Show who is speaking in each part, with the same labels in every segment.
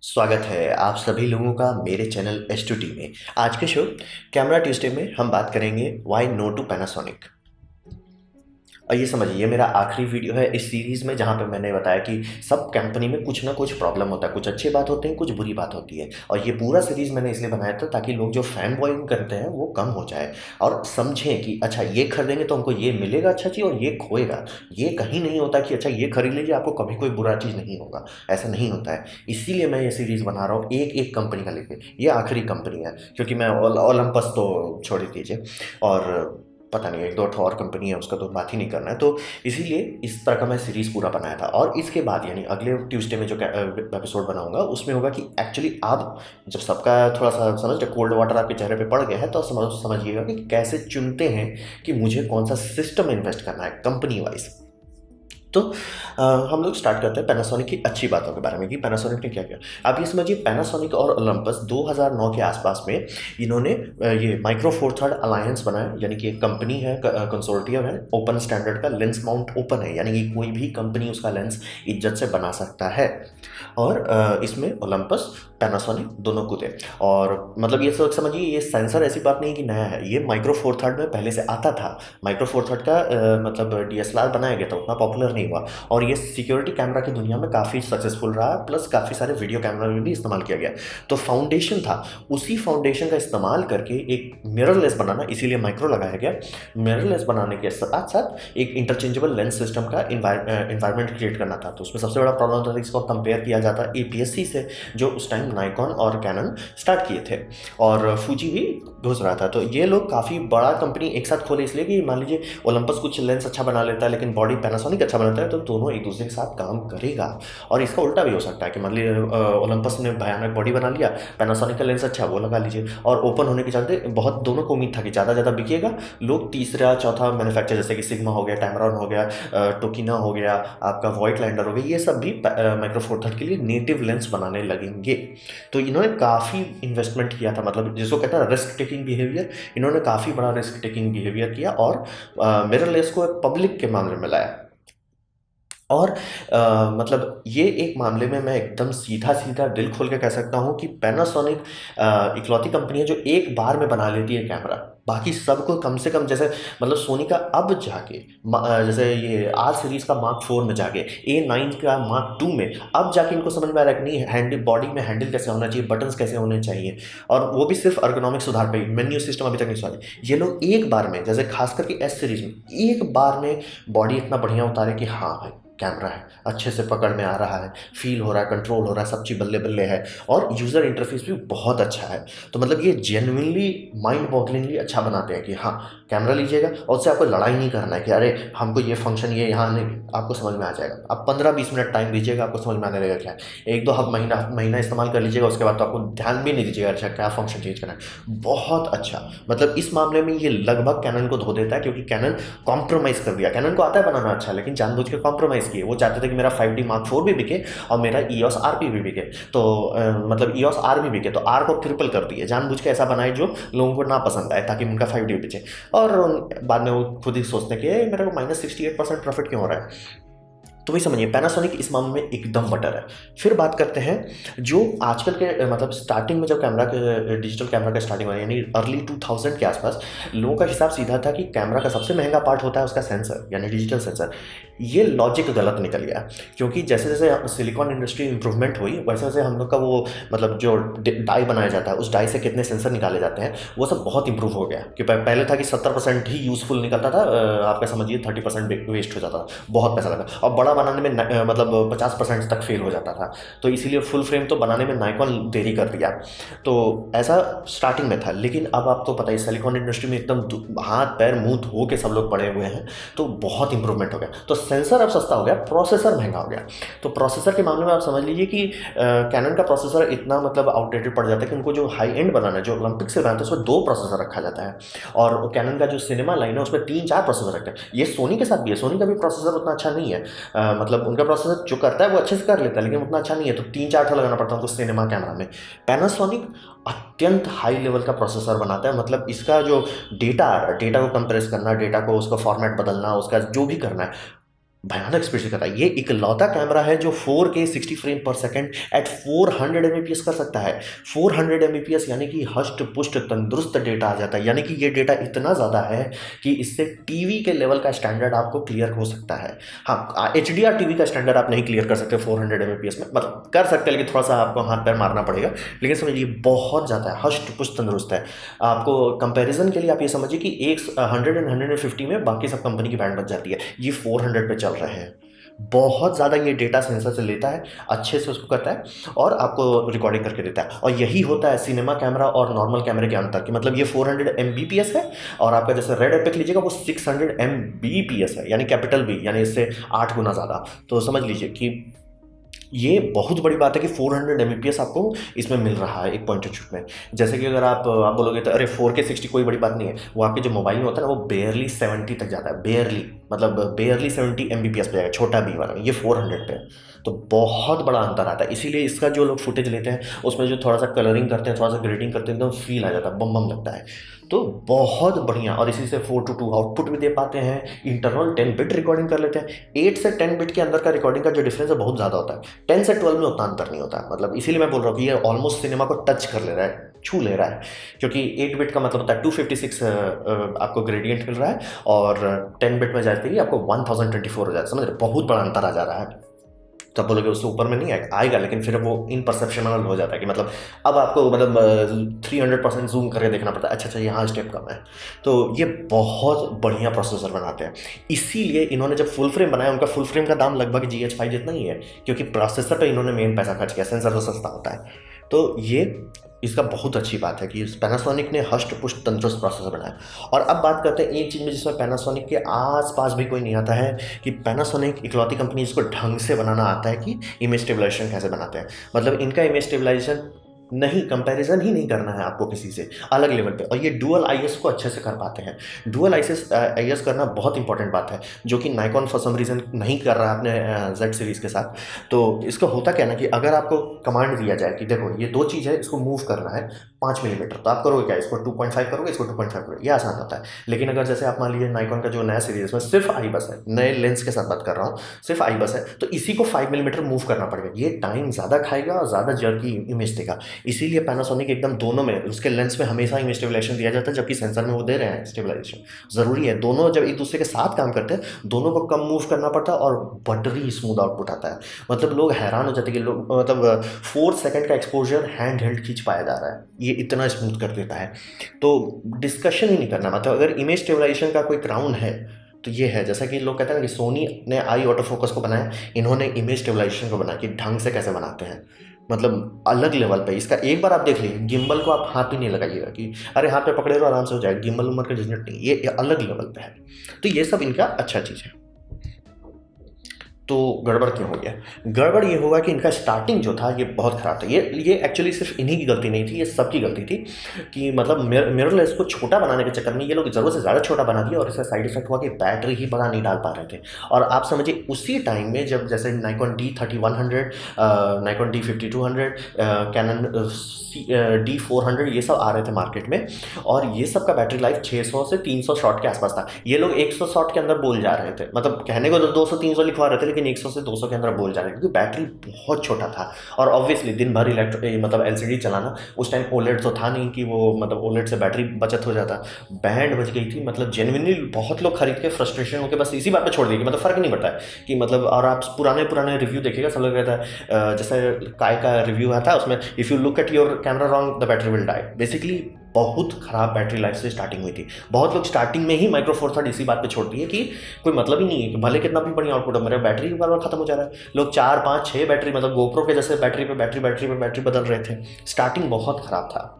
Speaker 1: स्वागत है आप सभी लोगों का मेरे चैनल S2T में। आज के शो कैमरा ट्यूसडे में हम बात करेंगे व्हाई नो टू पैनासोनिक। और ये समझिए ये मेरा आखिरी वीडियो है इस सीरीज़ में, जहाँ पे मैंने बताया कि सब कंपनी में कुछ ना कुछ प्रॉब्लम होता है, कुछ अच्छी बात होते हैं, कुछ बुरी बात होती है। और ये पूरा सीरीज़ मैंने इसलिए बनाया था ताकि लोग जो फैन बॉयिंग करते हैं वो कम हो जाए और समझें कि अच्छा ये खरीदेंगे तो हमको ये मिलेगा अच्छा चीज़ और ये खोएगा। ये कहीं नहीं होता कि अच्छा ये खरीद लीजिए आपको कभी कोई बुरा चीज़ नहीं होगा, ऐसा नहीं होता है। इसीलिए मैं ये सीरीज़ बना रहा हूँ एक एक कंपनी का लेके। ये आखिरी कंपनी है क्योंकि मैं ओलंपस तो छोड़ ही दीजिए, और पता नहीं एक दो ठो और कंपनी है उसका तो बात ही नहीं करना है। तो इसीलिए इस तरह का मैं सीरीज़ पूरा बनाया था। और इसके बाद यानी अगले ट्यूसडे में जो एपिसोड बनाऊंगा उसमें होगा कि एक्चुअली आप जब सबका थोड़ा सा समझ रहे कोल्ड वाटर आपके चेहरे पे पड़ गया है तो समझिएगा कि कैसे चुनते हैं कि मुझे कौन सा सिस्टम इन्वेस्ट करना है कंपनी वाइज। तो हम लोग स्टार्ट करते हैं पैनासोनिक की अच्छी बातों के बारे में कि पैनासोनिक ने क्या किया। आप ये समझिए पैनासोनिक और ओलंपस 2009 के आसपास में इन्होंने ये माइक्रो फोर थर्ड अलायंस बनाया, यानी कि एक कंपनी है, कंसोर्टियम है, ओपन स्टैंडर्ड का लेंस माउंट ओपन है, यानी कि कोई भी कंपनी उसका लेंस इज्जत से बना सकता है। और इसमें ओलंपस पैनासोनिक दोनों कूदे। और मतलब ये सोच समझिए ये सेंसर ऐसी बात नहीं कि नया है, ये माइक्रो फोर थर्ड में पहले से आता था। माइक्रो फोर थर्ड का मतलब DSLR बनाया गया था, उतना पॉपुलर नहीं हुआ। और ये सिक्योरिटी कैमरा की दुनिया में काफ़ी सक्सेसफुल रहा, प्लस काफ़ी सारे वीडियो कैमरा में भी इस्तेमाल किया गया। तो फाउंडेशन था, उसी फाउंडेशन का इस्तेमाल करके एक मिररलेस बनाना, इसीलिए माइक्रो लगाया गया। मिररलेस बनाने के साथ साथ एक इंटरचेंजेबल लेंस सिस्टम का इन्वायरमेंट क्रिएट करना था। तो उसमें सबसे बड़ा प्रॉब्लम होता था इसको कंपेयर किया जाता APS-C से, जो उस टाइम नाइकॉन और कैनन स्टार्ट किए थे, और फूजी भी घुस रहा था। तो ये लोग काफ़ी बड़ा कंपनी एक साथ खोले, इसलिए कि मान लीजिए ओलंपस कुछ लेंस अच्छा बना लेता है लेकिन बॉडी पैनासोनिक अच्छा बनाता है, तो दोनों एक दूसरे के साथ काम करेगा। और इसका उल्टा भी हो सकता है कि मान लीजिए ओलंपस ने भयानक बॉडी बना लिया, पैनासोनिक का लेंस अच्छा वो लगा लीजिए, और ओपन होने के चलते बहुत दोनों को उम्मीद था कि ज़्यादा बिकेगा, लोग तीसरा चौथा मैन्युफैक्चर जैसे कि सिग्मा हो गया, टैमरॉन हो गया, टोकिना हो गया, आपका वॉइट लैंडर हो गया, ये सब भी माइक्रो फोर थर्ड के लिए नेटिव लेंस बनाने लगेंगे। तो इन्होंने काफ़ी इन्वेस्टमेंट किया था, मतलब जिसको कहते हैं रिस्क टेकिंग बिहेवियर। इन्होंने काफ़ी बड़ा रिस्क टेकिंग बिहेवियर किया और मिररलेस को पब्लिक के मामले में लाया। और मतलब ये एक मामले में मैं एकदम सीधा दिल खोल के कह सकता हूँ कि पैनासोनिक इकलौती कंपनी है जो एक बार में बना लेती है कैमरा। बाकी सबको कम से कम, जैसे मतलब सोनी का अब जाके जैसे ये R सीरीज़ का मार्क 4 में जाके, A9 का मार्क 2 में अब जाके इनको समझ में आ रहा है कि नहीं हैंडल बॉडी में हैंडल कैसे होना चाहिए, बटन्स कैसे होने चाहिए, और वो भी सिर्फ अर्गोनॉमिक सुधार पे, मेन्यू सिस्टम अभी तक नहीं सुधारे। ये लोग एक बार में, जैसे खास करके S सीरीज़ में एक बार में बॉडी इतना बढ़िया उतारे कि हाँ भाई कैमरा है, अच्छे से पकड़ में आ रहा है, फील हो रहा है, कंट्रोल हो रहा है, सब चीज़ बल्ले बल्ले है, और यूज़र इंटरफेस भी बहुत अच्छा है। तो मतलब ये जेन्युइनली माइंड बॉगलिंगली अच्छा बनाते हैं कि हाँ कैमरा लीजिएगा और उससे आपको लड़ाई नहीं करना है कि अरे हमको ये फंक्शन ये यहाँ नहीं, आपको समझ में आ जाएगा। आप 15-20 मिनट टाइम दीजिएगा, आपको समझ में आने लगेगा क्या है। एक दो महीना इस्तेमाल कर लीजिएगा, उसके बाद तो आपको ध्यान भी नहीं दीजिएगा अच्छा क्या फंक्शन चेंज करना है। बहुत अच्छा, मतलब इस मामले में ये लगभग कैनन को धो देता है, क्योंकि कैनन कॉम्प्रोमाइज़ कर दिया। कैनन को आता है बनाना अच्छा, लेकिन जानबूझ के कॉम्प्रोमाइज़ किए। वो चाहते थे कि मेरा 5D Mark 4 भी बिके और मेरा EOS RP भी बिके, तो मतलब EOS R भी बिके, तो R को ट्रिपल कर दिए, जानबूझ के ऐसा बनाए जो लोगों को ना पसंद आए ताकि उनका 5D बिके। और बाद में वो खुद ही सोचते हैं कि मेरे को -68% प्रॉफिट क्यों हो रहा है। तो वही समझिए पैनासोनिक इस मामले में एकदम बटर है। फिर बात करते हैं जो आजकल के मतलब स्टार्टिंग में जब कैमरा के डिजिटल कैमरा का स्टार्टिंग हुआ, यानी अर्ली 2000 के आसपास, लोगों का हिसाब सीधा था कि कैमरा का सबसे महंगा पार्ट होता है उसका सेंसर, यानी डिजिटल सेंसर। ये लॉजिक गलत निकल गया, क्योंकि जैसे जैसे सिलिकॉन इंडस्ट्री इंप्रूवमेंट हुई वैसे वैसे हम लोग का वो मतलब जो डाई बनाया जाता है उस डाई से कितने सेंसर निकाले जाते हैं वो सब बहुत इंप्रूव हो गया। कि पहले था कि 70% ही यूजफुल निकलता था, आपका समझिए 30% वेस्ट हो जाता था, बहुत पैसा लगा, और बड़ा बनाने में मतलब 50% तक फेल हो जाता था। तो इसीलिए फुल फ्रेम तो बनाने में नाइकॉन देरी कर दिया। तो ऐसा स्टार्टिंग में था, लेकिन अब आपको पता है सिलिकॉन इंडस्ट्री में एकदम हाथ पैर मुंह धो के सब लोग पड़े हुए हैं, तो बहुत इंप्रूवमेंट हो गया। तो सेंसर अब सस्ता हो गया, प्रोसेसर महंगा हो गया। तो प्रोसेसर के मामले में आप समझ लीजिए कि कैनन का प्रोसेसर इतना मतलब आउटडेटेड पड़ जाता है कि उनको जो हाई एंड बनाना है, जो ओलंपिक से बनाता है, उसमें 2 प्रोसेसर रखा जाता है, और कैनन का जो सिनेमा लाइन है उसमें 3-4 प्रोसेसर रखते हैं। ये सोनी के साथ भी है, सोनी का भी प्रोसेसर उतना अच्छा नहीं है, मतलब उनका प्रोसेसर जो करता है वो अच्छे से कर लेता है लेकिन उतना अच्छा नहीं है, तो 3-4 ठो लगाना पड़ता है उनको सिनेमा कैमरा में। पैनासोनिक अत्यंत हाई लेवल का प्रोसेसर बनाता है, मतलब इसका जो डेटा आ रहा है, डेटा को कंप्रेस करना, डेटा को उसका फॉर्मेट बदलना, उसका जो भी करना है, भयानक स्पीड से करता है। ये इकलौता कैमरा है जो 4K 60 फ्रेम पर सेकंड एट 400 एमबीपीएस कर सकता है। 400 एमबीपीएस यानी कि हष्ट पुष्ट तंदुरुस्त डेटा आ जाता है, यानी कि ये डेटा इतना ज़्यादा है कि इससे टीवी के लेवल का स्टैंडर्ड आपको क्लियर हो सकता है। हाँ, HDR टीवी का स्टैंडर्ड आप नहीं क्लियर कर सकते 400 एमबीपीएस में, मतलब कर सकते हैं लेकिन थोड़ा सा आपको हाथ पैर मारना पड़ेगा। लेकिन समझिए बहुत ज़्यादा है, हष्ट पुष्ट तंदुरुस्त है। आपको कंपैरिजन के लिए आप ये समझिए कि 100 एंड 150 में बाकी सब कंपनी की बैंड बच जाती है, ये 400 पे चल रहे हैं। बहुत ज़्यादा ये डेटा सेंसर से लेता है, अच्छे से उसको करता है और आपको रिकॉर्डिंग करके देता है। और यही होता है सिनेमा कैमरा और नॉर्मल कैमरे के अंतर कि मतलब ये 400 एमबीपीएस है और आपका जैसे रेड एपिक लीजिएगा वो 600 एमबीपीएस है, यानी कैपिटल बी, यानी इससे 8 गुना ज़्यादा। तो समझ लीजिए कि ये बहुत बड़ी बात है कि 400 एमबीपीएस आपको इसमें मिल रहा है एक पॉइंट ऑफ व्यू में। जैसे कि अगर आप बोलोगे तो अरे 4K 60 कोई बड़ी बात नहीं है, वो आपके जो मोबाइल में होता है ना वो बेयरली 70 तक जाता है, बेयरली, मतलब बेयरली 70 एमबीपीएस पे जाएगा छोटा बी वाला, ये 400 पे है। तो बहुत बड़ा अंतर आता है। इसीलिए इसका जो लोग फुटेज लेते हैं उसमें जो थोड़ा सा कलरिंग करते हैं, थोड़ा सा ग्रेडिंग करते हैं, एकदम फील आ जाता है, बम बम लगता है। तो बहुत बढ़िया, और इसी से 4:2 आउटपुट भी दे पाते हैं, इंटरनल 10 बिट रिकॉर्डिंग कर लेते हैं। 8 से 10 बिट के अंदर का रिकॉर्डिंग का जो डिफरेंस है बहुत ज़्यादा होता है, 10 से 12 में उतना अंतर नहीं होता है। मतलब इसीलिए मैं बोल रहा हूँ कि ये ऑलमोस्ट सिनेमा को टच कर ले रहा है, छू ले रहा है, क्योंकि 8 बिट का मतलब होता है 256 आपको ग्रेडियंट मिल रहा है और 10 बिट में जाते ही आपको 1024 हो जाता है। समझ रहे, बहुत बड़ा अंतर आ जा रहा है। तब बोलोगे उससे ऊपर में नहीं आएगा, लेकिन फिर वो इनपरसेप्शनल हो जाता है कि मतलब अब आपको मतलब 300% जूम करके देखना पड़ता है, अच्छा यहाँ स्टेप कम है। तो ये बहुत बढ़िया प्रोसेसर बनाते हैं। इसीलिए इन्होंने जब फुल फ्रेम बनाया, उनका फुल फ्रेम का दाम लगभग GH5 जितना ही है, क्योंकि प्रोसेसर पे इन्होंने मेन पैसा खर्च किया, सेंसर तो सस्ता होता है। तो ये इसका बहुत अच्छी बात है कि पैनासोनिक ने हष्ट पुष्ट तंदुरुस्त प्रोसेसर बनाया। और अब बात करते हैं एक चीज़ में जिसमें पैनासोनिक के आस पास भी कोई नहीं आता है, कि पैनासोनिक इकलौती कंपनी जिसको ढंग से बनाना आता है कि इमेज स्टेबलाइजेशन कैसे बनाते हैं। मतलब इनका इमेज स्टेबलाइजेशन नहीं, कंपैरिजन ही नहीं करना है आपको किसी से, अलग लेवल पे। और ये डुअल आईएस को अच्छे से कर पाते हैं। डुअल आईएस करना बहुत इंपॉर्टेंट बात है, जो कि नाइकॉन फॉर सम रीज़न नहीं कर रहा है अपने जेड सीरीज़ के साथ। तो इसका होता क्या ना कि अगर आपको कमांड दिया जाए कि देखो ये दो चीज़ है, इसको मूव करना है 5 मिलीमीटर, तो आप करोगे क्या, इसको 2.5 करोगे, इसको 2.5 करोगे, ये आसान होता है। लेकिन अगर जैसे आप मान लीजिए नाइकॉन का जो नया सीरीज में सिर्फ आई बस है, नए लेंस के साथ बात कर रहा हूँ, सिर्फ आई बस है, तो इसी को 5 मिलीमीटर मूव करना पड़ेगा। ये टाइम ज़्यादा खाएगा और ज़्यादा जर्की इमेज देगा। इसीलिए पैनासोनिक एकदम दोनों में, उसके लेंस में हमेशा इमेज स्टेबलाइजेशन दिया जाता है, जबकि सेंसर में वो दे रहे हैं स्टेबलाइजेशन। ज़रूरी है, दोनों जब एक दूसरे के साथ काम करते हैं, दोनों को कम मूव करना पड़ता है और बटरी स्मूथ आउटपुट आता है। मतलब लोग हैरान हो जाते हैं कि लोग मतलब 4 सेकंड का एक्सपोजर हैंड हेल्ड खींच पाया जा रहा है, ये इतना स्मूथ कर देता है। तो डिस्कशन ही नहीं करना, मतलब अगर इमेज स्टेबलाइजेशन का कोई क्राउन है तो ये है। जैसा कि लोग कहते हैं ना कि सोनी ने आई ऑटो फोकस को बनाया, इन्होंने इमेज स्टेबलाइजेशन को बनाया कि ढंग से कैसे बनाते हैं, मतलब अलग लेवल पे। इसका एक बार आप देख लीजिए, गिम्बल को आप हाथ भी नहीं लगाइएगा कि अरे हाथ पे पकड़े रहो आराम से हो जाएगा, गिम्बल उम्र का झंझट नहीं, ये अलग लेवल पे है। तो ये सब इनका अच्छा चीज़ है। तो गड़बड़ क्यों हो गया? गड़बड़ ये हुआ कि इनका स्टार्टिंग जो था ये बहुत ख़राब था। ये एक्चुअली सिर्फ इन्हीं की गलती नहीं थी, ये सबकी गलती थी कि मतलब मिररलेस को छोटा बनाने के चक्कर में ये लोग ज़रूरत से ज़्यादा छोटा बना दिया और इसका साइड इफेक्ट हुआ कि बैटरी ही बड़ा नहीं डाल पा रहे थे। और आप समझिए उसी टाइम में जब जैसे Nikon D3100, Nikon D5200, cannon D400 ये सब आ रहे थे मार्केट में, और ये सब का बैटरी लाइफ 600 से 300 शॉट के आसपास था। ये लोग 100 शॉट के अंदर बोल जा रहे थे, मतलब कहने को तो 200-300 लिखवा रहे थे, लेकिन 100 से 200 के अंदर बोल जा रहे थे, क्योंकि बैटरी बहुत छोटा था। और ऑब्वियसली दिन भर मतलब LCD चलाना, उस टाइम OLED तो था नहीं कि वो मतलब OLED से बैटरी बचत हो जाता। बैंड बज गई थी, मतलब जेन्युइनली बहुत लोग खरीद के फ्रस्ट्रेशन होकर बस इसी बात पे छोड़ दिए कि मतलब फ़र्क नहीं पड़ता है कि मतलब। और आप पुराने रिव्यू देखिएगा, सब लोग कहता है जैसे काय का रिव्यू आता है उसमें, if you look at your camera wrong the battery will die. Basically बहुत ख़राब बैटरी लाइफ से स्टार्टिंग हुई थी। बहुत लोग स्टार्टिंग में ही माइक्रो फोर थर्ड इसी बात पे छोड़ दिए कि कोई मतलब ही नहीं है कि भले कितना भी बढ़िया आउटपुट हो, मेरा बैटरी बार बार खत्म हो जा रहा है। लोग 4, 5, 6 बैटरी, मतलब गोप्रो के जैसे बैटरी पे बैटरी बदल रहे थे। स्टार्टिंग बहुत ख़राब था।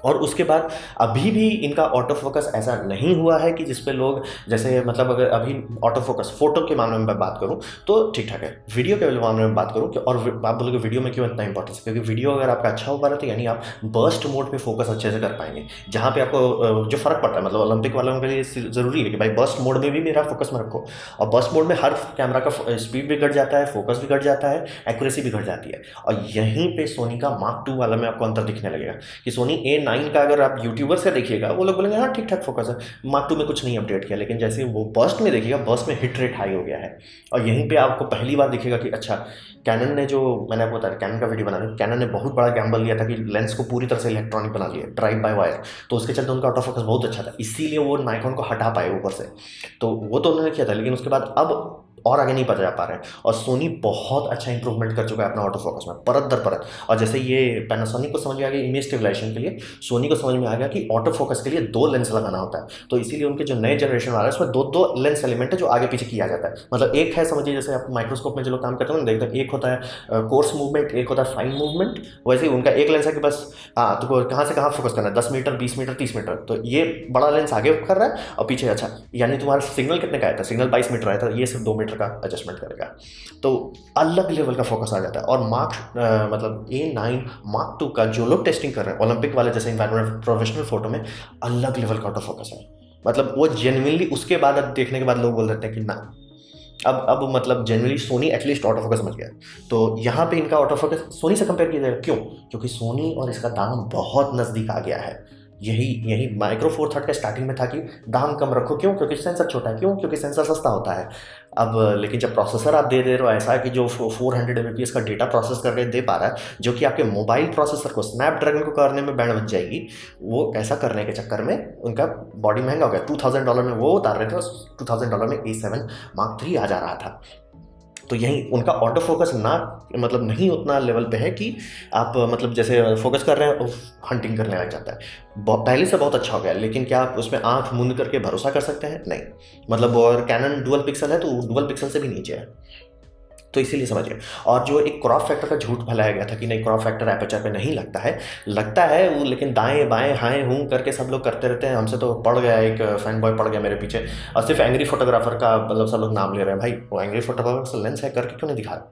Speaker 1: और उसके बाद अभी भी इनका ऑटो फोकस ऐसा नहीं हुआ है कि जिसपे लोग जैसे मतलब अगर अभी ऑटो फोकस फोटो के मामले में मैं बात करूं तो ठीक ठाक है, वीडियो के मामले में बात करूं कि और आप बोलोगे वीडियो में क्यों इतना इंपॉर्टेंस है, क्योंकि वीडियो अगर आपका अच्छा हो पा रहा है तो यानी आप बर्स्ट मोड पे फोकस अच्छे से कर पाएंगे, जहाँ पे आपको जो फर्क पड़ता है। मतलब ओलंपिक वालों के लिए ज़रूरी है कि भाई बर्स्ट मोड में भी मेरा फोकस में रखो, और बर्स्ट मोड में हर कैमरा का स्पीड भी घट जाता है, फोकस भी घट जाता है, एक्यूरेसी भी घट जाती है। और यहीं पर सोनी का Mark II वाला में आपको अंतर दिखने लगेगा कि सोनी 9 का अगर आप यूट्यूबर से देखिएगा वो लोग बोलेंगे हाँ ठीक ठाक फोकस है, मार्क 2 में कुछ नहीं अपडेट किया, लेकिन जैसे वो बर्स्ट में देखिएगा, बर्स्ट में हिट रेट हाई हो गया है। और यहीं पे आपको पहली बार दिखेगा कि अच्छा कैनन ने, जो मैंने आपको बताया कैनन का वीडियो बनाने, कैनन ने बहुत बड़ा गैम्बल लिया था कि लेंस को पूरी तरह से इलेक्ट्रॉनिक बना लिया, ड्राइव बाय वायर, तो उसके चलते उनका ऑटो फोकस बहुत अच्छा था, इसीलिए वो नाइकॉन को हटा पाए ऊपर से। तो वो तो उन्होंने किया था, लेकिन उसके बाद अब और आगे नहीं पता जा पा रहे हैं। और सोनी बहुत अच्छा इंप्रूवमेंट कर चुका है अपना ऑटो फोकस में, परत दर परत। और जैसे ये पैनासोनिक को समझ में आ गया इमेज स्टेबलाइजेशन के लिए, सोनी को समझ में आ गया कि ऑटो फोकस के लिए 2 लेंस लगाना होता है। तो इसीलिए उनके जो नए जनरेशन वाला है उसमें 2 लेंस एलिमेंट है जो आगे पीछे किया जाता है। मतलब एक है, समझिए जैसे आप माइक्रोस्कोप में जो लोग काम करते हैं ना, देखते हैं एक होता है कोर्स मूवमेंट, एक होता है फाइन मूवमेंट, वैसे ही उनका एक लेंस है कि बस हाँ तो कहाँ से कहाँ फोकस करना है, 10 मीटर 20 मीटर 30 मीटर। तो ये बड़ा लेंस आगे कर रहा है और पीछे, अच्छा यानी तुम्हारा सिग्नल कितने का आया था, सिग्नल 22 मीटर आया था, ये सिर्फ 2 मीटर का एडजस्टमेंट करेगा। तो अलग लेवल का फोकस आ जाता है। और मतलब A9 मार्क 2 का जो लोग टेस्टिंग कर रहे हैं ओलंपिक वाले जैसे इन्वायरमेंट प्रोफेशनल फोटो में, अलग लेवल का ऑटो फोकस है। मतलब वो जेन्युइनली उसके बाद अब देखने के बाद लोग बोल देते हैं कि ना अब मतलब generally Sony at least auto focus समझ गया। तो यहाँ पे इनका ऑटो फोकस सोनी से कंपेयर किया जाएगा, क्यों? क्योंकि सोनी और इसका दाम बहुत नज़दीक आ गया है। यही माइक्रो फोर थर्ड का स्टार्टिंग में था कि दाम कम रखो, क्यों? क्योंकि सेंसर छोटा है, क्यों? क्योंकि सेंसर सस्ता होता है। अब लेकिन जब प्रोसेसर आप दे रहे हो ऐसा है कि जो 400 Mbps का डेटा प्रोसेस करके दे पा रहा है, जो कि आपके मोबाइल प्रोसेसर को, स्नैपड्रैगन को करने में बैंड बच जाएगी, वो ऐसा करने के चक्कर में उनका बॉडी महंगा हो गया। $2000 में वो उतार रहे थे, $2000 में A7 Mark 3 आ जा रहा था। तो यही उनका ऑटो फोकस ना मतलब नहीं उतना लेवल पे है कि आप मतलब जैसे फोकस कर रहे हैं हंटिंग करने लग जाता है। पहले से बहुत अच्छा हो गया, लेकिन क्या आप उसमें आंख मूंद करके भरोसा कर सकते हैं? नहीं। मतलब और कैनन डुअल पिक्सल है तो डुअल पिक्सल से भी नीचे है, तो इसीलिए समझिए। और जो एक क्रॉप फैक्टर का झूठ फैलाया गया था कि नहीं क्रॉप फैक्टर एपर्चर पे नहीं लगता है वो, लेकिन दाएं बाएं हाएं हूं करके सब लोग करते रहते हैं। हमसे तो पड़ गया, एक फैन बॉय पड़ गया मेरे पीछे, और सिर्फ एंग्री फोटोग्राफर का मतलब सब लोग नाम ले रहे हैं। भाई वो एंग्री फोटोग्राफर लेंस है करके क्यों नहीं दिखा?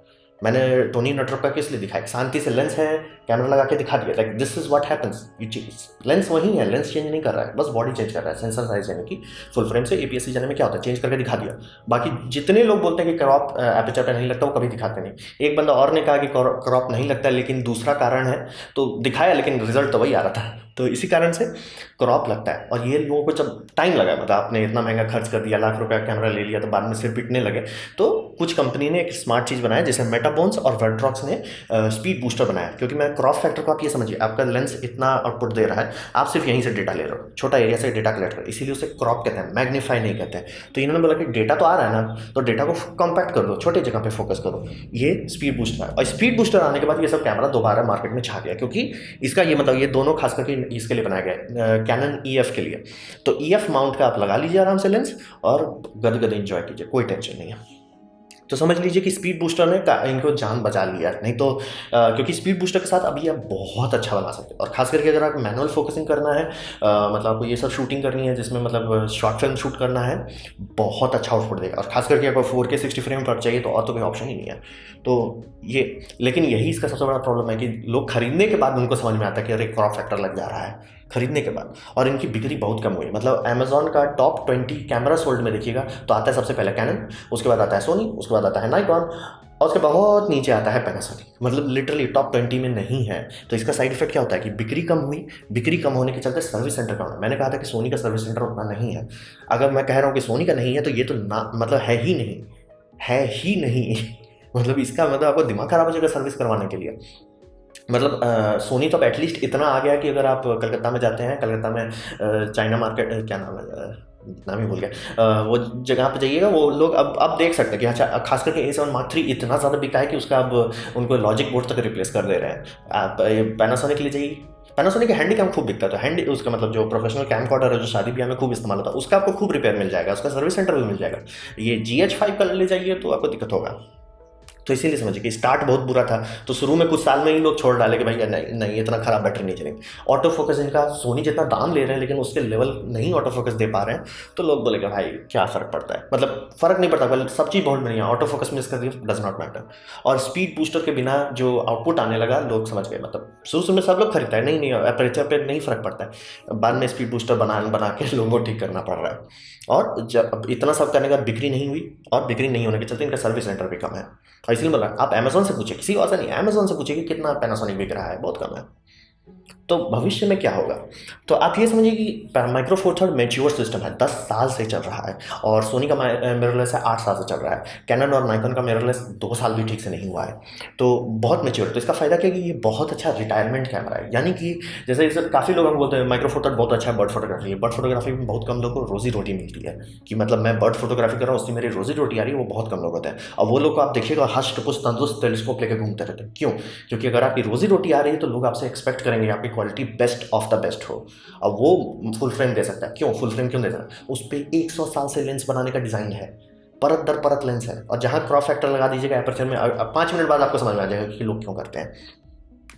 Speaker 1: मैंने टोनी नटरप का किस लिए दिखाया? शांति से लेंस है, कैमरा लगा के दिखा दिया, like this is what happens. Lens वही है, लेंस चेंज नहीं कर रहा है, बस बॉडी चेंज कर रहा है। सेंसर साइज यानी कि फुल फ्रेम से APS-C जाने में क्या होता है, चेंज करके दिखा दिया। बाकी जितने लोग बोलते हैं कि क्रॉप एपर्चर पे नहीं लगता, वो कभी दिखाते नहीं। एक बंदा और ने कहा कि क्रॉप नहीं लगता लेकिन दूसरा कारण है, तो दिखाया लेकिन रिजल्ट तो वही आ रहा था। तो इसी कारण से क्रॉप लगता है। और ये लोगों को जब टाइम लगा, मतलब आपने इतना महंगा खर्च कर दिया, लाख रुपए का कैमरा ले लिया, तो बाद में सिर पिटने लगे, तो कुछ कंपनी ने एक स्मार्ट चीज़ बनाया, जैसे मेटाबोन्स और वर्ट्रॉक्स ने स्पीड बूस्टर बनाया। क्योंकि मैं क्रॉप फैक्टर को आप ये समझिए, आपका लेंस इतना आउटपुट दे रहा है, आप सिर्फ यहीं से डेटा ले रहे हो, छोटा एरिया से डेटा कलेक्ट कर, इसीलिए उसे क्रॉप कहते हैं, मैग्नीफाई नहीं कहते हैं। तो इन्होंने बोला कि डेटा तो आ रहा है ना, तो डेटा को कॉम्पैक्ट कर दो, छोटे जगह पे फोकस करो। ये स्पीड बूस्टर है। और स्पीड बूस्टर आने के बाद ये सब कैमरा दोबारा मार्केट में छा गया, क्योंकि इसका ये मतलब ये दोनों खास करके इसके लिए बनाया गया है, कैनन EF के लिए। तो EF माउंट का आप लगा लीजिए आराम से लेंस और गद एंजॉय कीजिए, कोई टेंशन नहीं है। तो समझ लीजिए कि स्पीड बूस्टर ने इनको जान बचा लिया। नहीं तो क्योंकि स्पीड बूस्टर के साथ अभी आप बहुत अच्छा बना सकते हैं। और खास करके अगर आप मैनुअल फोकसिंग करना है, मतलब आपको ये सब शूटिंग करनी है जिसमें मतलब शॉर्ट फिल्म शूट करना है, बहुत अच्छा आउटपुट देगा। और खास करके अगर 4K 60 फ्रेम पर चाहिए तो और तो कोई ऑप्शन ही नहीं है। तो ये, लेकिन यही इसका सबसे बड़ा प्रॉब्लम है कि लोग खरीदने के बाद उनको समझ में आता है कि अरे क्रॉप फैक्टर लग जा रहा है, खरीदने के बाद। और इनकी बिक्री बहुत कम हुई। मतलब अमेजॉन का टॉप 20 कैमरा सोल्ड में देखिएगा तो आता है सबसे पहले कैनन, उसके बाद आता है सोनी, उसके बाद आता है नाइकॉन, और उसके बहुत नीचे आता है पैनासोनिक। मतलब लिटरली टॉप 20 में नहीं है। तो इसका साइड इफेक्ट क्या होता है कि बिक्री कम हुई, बिक्री कम होने के चलते सर्विस सेंटर कम है। मैंने कहा था कि सोनी का सर्विस सेंटर उतना नहीं है। अगर मैं कह रहा हूँ कि सोनी का नहीं है तो ये तो ना मतलब है ही नहीं, है ही नहीं। मतलब इसका मतलब आपको दिमाग खराब हो जाएगा सर्विस करवाने के लिए। मतलब सोनी तो अब एटलीस्ट इतना आ गया कि अगर आप कलकत्ता में जाते हैं, कलकत्ता में चाइना मार्केट क्या नाम है, नाम ही भूल गया, वो जगह पे जाइएगा, वो लोग अब देख सकते हैं कि अच्छा खास करके A7 Mark 3 इतना ज़्यादा बिका है कि उसका अब उनको लॉजिक बोर्ड तक रिप्लेस कर दे रहे हैं। आप पैनासोनिक ले जाइए, पैनासोनिक का हैंडी कैम खूब बिकता था। हैंडी उसका मतलब जो प्रोफेशनल कैम कॉर्डर है जो शादी ब्याह में खूब इस्तेमाल होता है, उसका आपको खूब रिपेयर मिल जाएगा, उसका सर्विस सेंटर भी मिल जाएगा। ये GH5 का ले जाइए तो आपको दिक्कत होगा। तो इसीलिए समझिए कि स्टार्ट बहुत बुरा था, तो शुरू में कुछ साल में ही लोग छोड़ डाले कि भैया नहीं इतना खराब बैटरी नहीं चलेगी। ऑटो फोकस इनका सोनी जितना दाम ले रहे हैं लेकिन उसके लेवल नहीं ऑटो फोकस दे पा रहे हैं, तो लोग बोलेंगे भाई क्या फ़र्क पड़ता है। मतलब फ़र्क नहीं पड़ता, बल्कि सब चीज़ बहुत बढ़िया, ऑटो फोकस मिस कर दिया डज नॉट मैटर। और स्पीड बूस्टर के बिना जो आउटपुट आने लगा लोग समझ गए। मतलब शुरू में सब लोग खरीदता है, नहीं एपरेचर पे नहीं फ़र्क पड़ता है, बाद में स्पीड बूस्टर बना के लोगों को ठीक करना पड़ रहा है। और जब इतना सब करने के बाद बिक्री नहीं हुई, और बिक्री नहीं होने के चलते इनका सर्विस सेंटर भी कम है। और इसलिए बोला आप अमेजोन से पूछिए, किसी और से नहीं, अमेजोन से पूछिए कि कितना पैनासोनिक बिक रहा है, बहुत कम है। तो भविष्य में क्या होगा? तो आप ये समझिए कि micro four third mature system है, 10 साल से चल रहा है, और सोनी का मिररलेस है 8 साल से चल रहा है। कैनन और नाइकॉन का मिररलेस 2 साल भी ठीक से नहीं हुआ है, तो बहुत मैच्योर। तो इसका फ़ायदा क्या है कि ये बहुत अच्छा रिटायरमेंट कैमरा है। यानी कि जैसे काफ़ी लोग हम बोलते हैं माइक्रो फोर थर्ड बहुत अच्छा है बर्ड फोटोग्राफी है। बर्ड फोटोग्राफी में बहुत कम लोगों को रोजी रोटी मिलती है, कि मतलब मैं बर्ड फोटोग्राफी कर रहा हूँ, उससे मेरी रोजी रोटी आ रही है, वो बहुत कम लोग होते हैं। और वो लोग को आप देखिएगा हष्ट पुष्ट तंदुरुस्त टेलीस्कोप लेकर घूमते रहते हैं। क्यों? क्योंकि अगर आपकी रोजी रोटी आ रही है तो लोग आपसे एक्सपेक्ट करेंगे आपकी quality best of the best हो। अब वो फुल फ्रेम दे सकता है। क्यों फुल फ्रेम क्यों दे सकता है? उस पर 100 साल से लेंस बनाने का डिज़ाइन है, परत दर परत लेंस है, और जहाँ क्रॉप फैक्टर लगा दीजिएगा एपर्चर में, 5 मिनट बाद आपको समझ में आ जाएगा कि लोग क्यों करते हैं।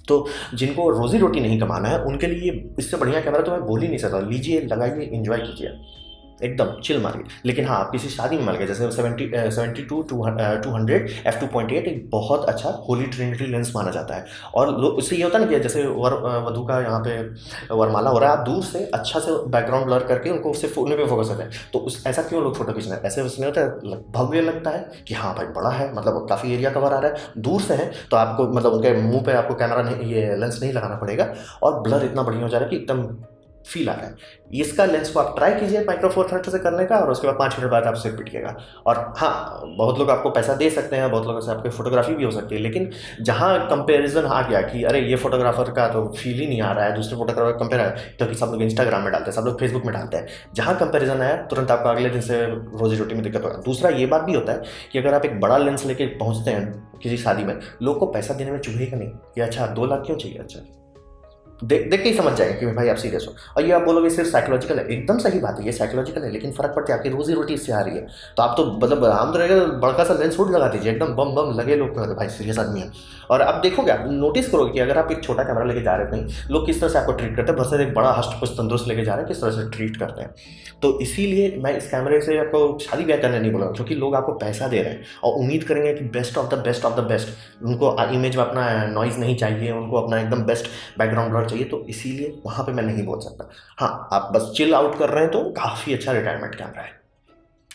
Speaker 1: तो जिनको रोजी रोटी नहीं कमाना है उनके लिए इससे बढ़िया कैमरा तो मैं बोल ही नहीं सकता। लीजिए, लगाइए, एंजॉय कीजिए, एकदम चिल मारिए। लेकिन हाँ, आप किसी शादी में मिल गए, जैसे 200 f2.8 एक बहुत अच्छा होली ट्रिनिटी लेंस माना जाता है। और लोग उससे ये होता है ना कि जैसे वधू का यहाँ पे वरमाला हो रहा है, आप दूर से अच्छा से बैकग्राउंड ब्लर करके उनको उससे फोन पे फोकस करते हैं। तो उस ऐसा क्यों लोग फोटो खींचना है? ऐसे उसमें होता है भव्य लगता है कि हाँ भाई बड़ा है, मतलब काफ़ी एरिया कवर आ रहा है। दूर से है तो आपको मतलब उनके मुंह पे आपको कैमरा नहीं, ये लेंस नहीं लगाना पड़ेगा, और ब्लर इतना बढ़िया हो जा रहा है कि एकदम फील आ रहा है। इसका लेंस को आप ट्राई कीजिए माइक्रो फोर थर्ड से करने का, और उसके बाद 5 मिनट बाद आप सिर पिटिएगा। और हाँ, बहुत लोग आपको पैसा दे सकते हैं, बहुत लोगों से आपकी फोटोग्राफी भी हो सकती है, लेकिन जहाँ कंपैरिजन आ गया कि अरे ये फोटोग्राफर का तो फील ही नहीं आ रहा है, दूसरे फोटोग्राफर कंपेयर है, क्योंकि सब लोग इंस्टाग्राम में डालते हैं, सब लोग फेसबुक में डालते हैं, जहाँ कंपेरिजन आया तुरंत आपको अगले दिन से रोजी रोटी में दिक्कत होगा। दूसरा ये बात भी होता है कि अगर आप एक बड़ा लेंस लेके पहुँचते हैं किसी शादी में, लोग को पैसा देने में चुभेगा नहीं कि अच्छा 2 लाख क्यों चाहिए। अच्छा, देख देख के ही समझ जाएंगे कि भाई आप सीरियस हो। और ये आप बोलोगे सिर्फ साइकोलॉजिकल है, एकदम सही बात है, ये साइकोलॉजिकल है, लेकिन फर्क पड़ता है आपकी रोजी रोटी इससे आ रही है। तो आप तो मतलब आम तो रहेगा, बड़का सा लेंस हुड लगा दीजिए, एकदम बम बम लगे, लोग भाई सीरियस आदमी है। और अब देखोगे, आप नोटिस करोगे कि अगर आप एक छोटा कैमरा लेके जा रहे हो कहीं, लोग किस तरह से आपको ट्रीट करते हैं, भरसे एक बड़ा हष्ट पुष्ट तंदुरुस्त लेके जा रहे हैं किस तरह से ट्रीट करते हैं। तो इसीलिए मैं इस कैमरे से आपको शादी ब्याह करने नहीं बोल रहा हूँ, क्योंकि लोग आपको पैसा दे रहे हैं और उम्मीद करेंगे कि best of the best of the best. उनको इमेज में अपना नॉइज़ नहीं चाहिए, उनको अपना एकदम बेस्ट बैकग्राउंड ब्लर चाहिए, तो इसीलिए वहाँ पे मैं नहीं बोल सकता। हाँ, आप बस चिल आउट कर रहे हैं तो काफ़ी अच्छा रिटायरमेंट कैमरा है।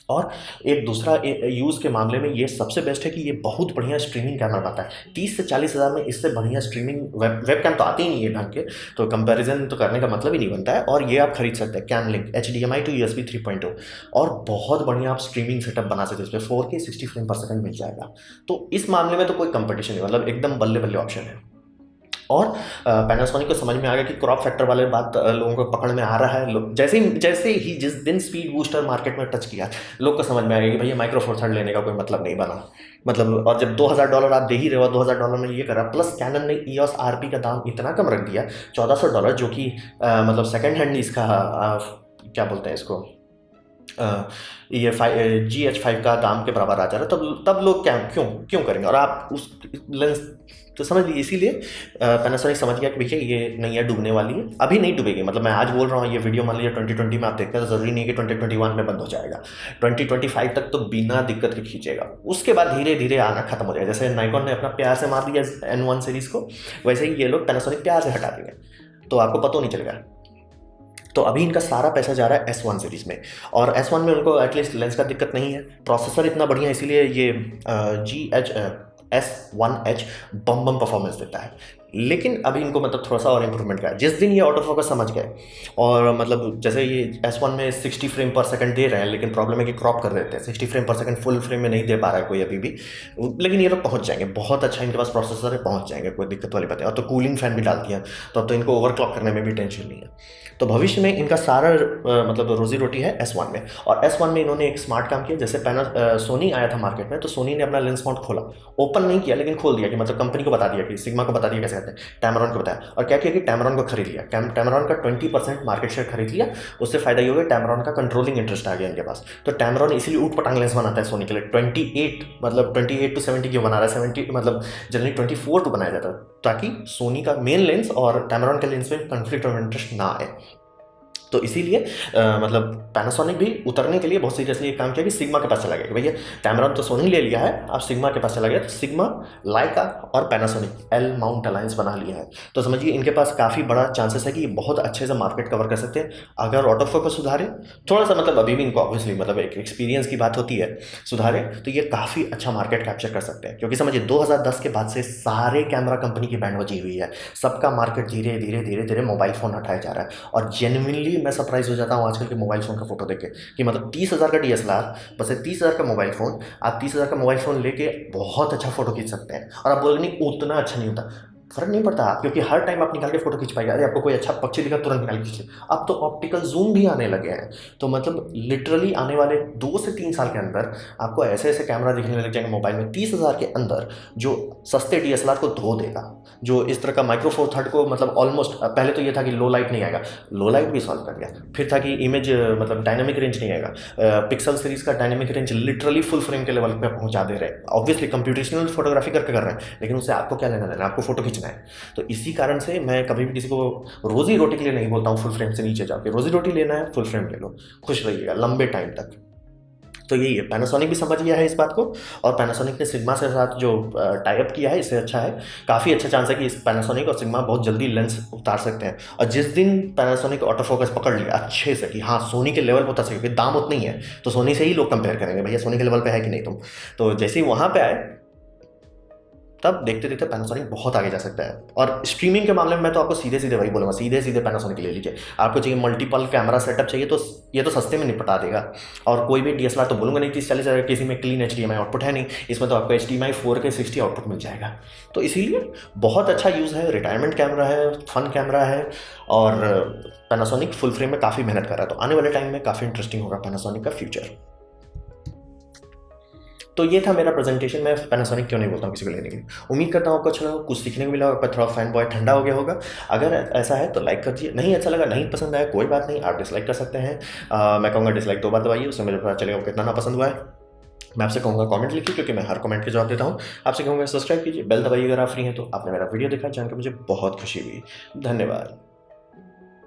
Speaker 1: और एक दूसरा यूज़ के मामले में ये सबसे बेस्ट है कि ये बहुत बढ़िया स्ट्रीमिंग कैमरा बनाता है। 30 से 40 हज़ार में इससे बढ़िया स्ट्रीमिंग वेब कैम तो आते ही नहीं है ढंग के, तो कंपैरिजन तो करने का मतलब ही नहीं बनता है। और ये आप खरीद सकते हैं कैमलिंक HDMI टू USB 3.0, और बहुत बढ़िया आप स्ट्रीमिंग सेटअप बना सकते हैं। इसमें 4K 60 फ्रेम पर सेकंड मिल जाएगा। तो इस मामले में तो कोई कंपटीशन नहीं, मतलब एकदम बल्ले बल्ले ऑप्शन है। और पैनासोनिक को समझ में आ गया कि क्रॉप फैक्टर वाले बात लोगों को पकड़ में आ रहा है। लोग जैसे ही जिस दिन स्पीड बूस्टर मार्केट में टच किया, लोग को समझ में आ गया कि भैया माइक्रो फोर थर्ड लेने का कोई मतलब नहीं बना। मतलब और जब $2000 आप दे ही रहे हो, $2000 में ये करा, प्लस कैनन ने EOS RP का दाम इतना कम रख दिया, $1400, जो कि मतलब सेकेंड हैंड इसका क्या बोलते हैं इसको, ये GH5 का दाम के बराबर आ जा रहा है। तब लोग क्या क्यों क्यों करेंगे? और आप उस लेंस तो समझ लीजिए, इसीलिए पैनासोनिक समझ गया कि भैया ये नैया डूबने वाली है। अभी नहीं डूबेगी, मतलब मैं आज बोल रहा हूँ, ये वीडियो मान लीजिए 2020 में आप देखते हैं, तो ज़रूरी नहीं है कि 2021 में बंद हो जाएगा। 2025 तक तो बिना दिक्कत के खींचेगा, उसके बाद धीरे धीरे आना खत्म हो जाएगा। जैसे नाइकॉन ने अपना प्यार से मार दिया N1 सीरीज़ को, वैसे ही ये लोग पैनासोनिक प्यार से हटा देंगे, तो आपको पता नहीं चलेगा। तो अभी इनका सारा पैसा जा रहा है S1 सीरीज़ में, और S1 में उनको एटलीस्ट लेंस का दिक्कत नहीं है, प्रोसेसर इतना बढ़िया है, इसीलिए ये S1H बम बम परफॉर्मेंस देता है। लेकिन अभी इनको मतलब थोड़ा सा और इम्प्रूवमेंट का है। जिस दिन ये ऑटो फोकस समझ गए, और मतलब जैसे ये S1 में 60 फ्रेम पर सेकंड दे रहे हैं, लेकिन प्रॉब्लम है कि क्रॉप कर देते हैं, 60 फ्रेम पर सेकंड फुल फ्रेम में नहीं दे पा रहा है कोई अभी भी, लेकिन ये लोग पहुंच जाएंगे, बहुत अच्छा इनके पास प्रोसेसर है, पहुंच जाएंगे, कोई दिक्कत वाली बात है। और तो कूलिंग फैन भी डाल दिया, तो अब तो इनको ओवरक्लॉक करने में भी टेंशन नहीं है। तो भविष्य में इनका सारा मतलब रोजी रोटी है S1 में। और S1 में इन्होंने एक स्मार्ट काम किया, जैसे सोनी आया था मार्केट में, तो सोनी ने अपना लेंस माउंट खोला, ओपन नहीं किया लेकिन खोल दिया, कि मतलब कंपनी को बता दिया, कि सिग्मा को बता दिया कैसे कहते हैं, टैमरॉन को बताया, और क्या किया कि टैमरॉन को खरीद लिया, टैमरॉन का 20% मार्केट शेयर खरीद लिया। उससे फायदा ये हो गया, टैमरॉन का कंट्रोलिंग इंटरेस्ट आ गया इनके पास। तो टैमरॉन इसीलिए ऊट पटांग लेंस बनाता है सोनी के लिए, 28 to 70 क्यों बना रहा है, 70 मतलब जनरली 24 to बनाया जाता है, ताकि सोनी का मेन लेंस और टैमरॉन के लेंस में कन्फ्लिक्ट ऑफ इंटरेस्ट ना आए। तो इसीलिए मतलब पैनासोनिक भी उतरने के लिए बहुत सीरियसली एक काम किया कि सिग्मा के पास चला गया कि भैया टैमरॉन तो सोनी ले लिया है, आप सिग्मा के पास चला गया। तो सिग्मा, लाइका और पैनासोनिक एल माउंट अलायंस बना लिया है। तो समझिए इनके पास काफ़ी बड़ा चांसेस है कि बहुत अच्छे से मार्केट कवर कर सकते हैं अगर ऑटो फोकस सुधारे थोड़ा सा, मतलब अभी भी इनको ऑब्वियसली मतलब एक एक्सपीरियंस की बात होती है, सुधारे तो ये काफ़ी अच्छा मार्केट कैप्चर कर सकते हैं। क्योंकि समझिए 2010 के बाद से सारे कैमरा कंपनी की बैंड बजी हुई है, सबका मार्केट धीरे धीरे धीरे धीरे मोबाइल फ़ोन हटाया जा रहा है। और जेन्युइनली मैं सरप्राइज हो जाता हूँ आजकल के मोबाइल फ़ोन का फोटो देख के कि मतलब 30,000 का DSLR बस 30,000 का मोबाइल फ़ोन, आप 30,000 का मोबाइल फ़ोन लेके बहुत अच्छा फोटो खींच सकते हैं। और आप बोलोगे नहीं उतना अच्छा नहीं होता, फर्क नहीं पड़ता आप, क्योंकि हर टाइम आप निकाल के फोटो खींच पाएंगे। अरे आपको कोई अच्छा पक्षी दिखा तुरंत निकाल के खींच ले। अब तो ऑप्टिकल जूम भी आने लगे हैं। तो मतलब लिटरली आने वाले 2 से 3 साल के अंदर आपको ऐसे ऐसे कैमरा दिखने लग जाएंगे मोबाइल में 30,000 के अंदर जो सस्ते DSLR को धो देगा, जो इस तरह का माइक्रो फोर थर्ड को मतलब ऑलमोस्ट, पहले तो ये था कि लो लाइट नहीं आएगा, लो लाइट भी सॉल्व कर दिया। फिर था कि इमेज मतलब डायनेमिक रेंज नहीं आएगा, पिक्सल सीरीज का dynamic range literally full frame के लेवल पे पहुंचा दे रहे हैं। ऑब्वियसली कंप्यूटेशनल फोटोग्राफी करके कर रहे हैं, लेकिन उससे आपको क्या लेना देना, आपको फोटो खींचना है। तो इसी कारण से मैं कभी भी किसी को रोजी रोटी के लिए नहीं बोलता हूँ फुल फ्रेम से नीचे जाके, रोजी रोटी लेना है फुल फ्रेम ले लो, खुश रहिएगा लंबे टाइम तक। तो यही है, पैनासोनिक भी समझ गया है इस बात को, और पैनासोनिक ने सिग्मा से साथ जो टाई अप किया है इससे अच्छा है, काफ़ी अच्छा चांस है कि इस पैनासोनिक और सिग्मा बहुत जल्दी लेंस उतार सकते हैं। और जिस दिन पैनासोनिक ऑटो फोकस पकड़ लिया अच्छे से कि हाँ सोनी के लेवल पर उतर सके, दाम उतनी है तो सोनी से ही लोग कंपेयर करेंगे, भैया सोनी के लेवल पे है कि नहीं तुम। तो जैसे ही वहाँ पे आए तब देखते देखते पैनासोनिक बहुत आगे जा सकता है। और स्ट्रीमिंग के मामले में मैं तो आपको सीधे सीधे वही बोलूँगा, सीधे सीधे पैनासोनिक ले लीजिए। आपको चाहिए मल्टीपल कैमरा सेटअप चाहिए तो ये तो सस्ते में निपटा देगा। और कोई भी DSLR तो बोलूँगा नहीं 30-40 हज़ार, किसी में क्लीन HDMI आउटपुट है नहीं, इसमें तो आपको HDMI 4K 60 आउटपुट मिल जाएगा। तो इसीलिए बहुत अच्छा यूज़ है, रिटायरमेंट कैमरा है, फन कैमरा है, और पैनासोनिक फुल फ्रेम में काफ़ी मेहनत कर रहा है। तो आने वाले टाइम में काफ़ी इंटरेस्टिंग होगा पैनासोनिक का फ्यूचर। तो ये था मेरा प्रेजेंटेशन, मैं पैनासोनिक क्यों नहीं बोलता हूँ किसी को लेने के लिए। उम्मीद करता हूँ आपको अच्छा लगा, कुछ सीखने को मिला, आपका थोड़ा फैन बॉय ठंडा हो गया होगा। अगर ऐसा है तो लाइक कर दीजिए, नहीं अच्छा लगा, नहीं पसंद आया कोई बात नहीं, आप डिसलाइक कर सकते हैं। मैं कहूँगा डिसलाइक 2 बार दबाइए, उससे मुझे पता चलेगा कितना ना पसंद हुआ है। मैं आपसे कहूँगा कमेंट लिखिए, क्योंकि मैं हर कमेंट के जवाब देता हूँ। आपसे कहूँगा सब्सक्राइब कीजिए, बेल दबाइए अगर आप फ्री हैं तो। आपने मेरा वीडियो देखा जानकर मुझे बहुत खुशी हुई, धन्यवाद।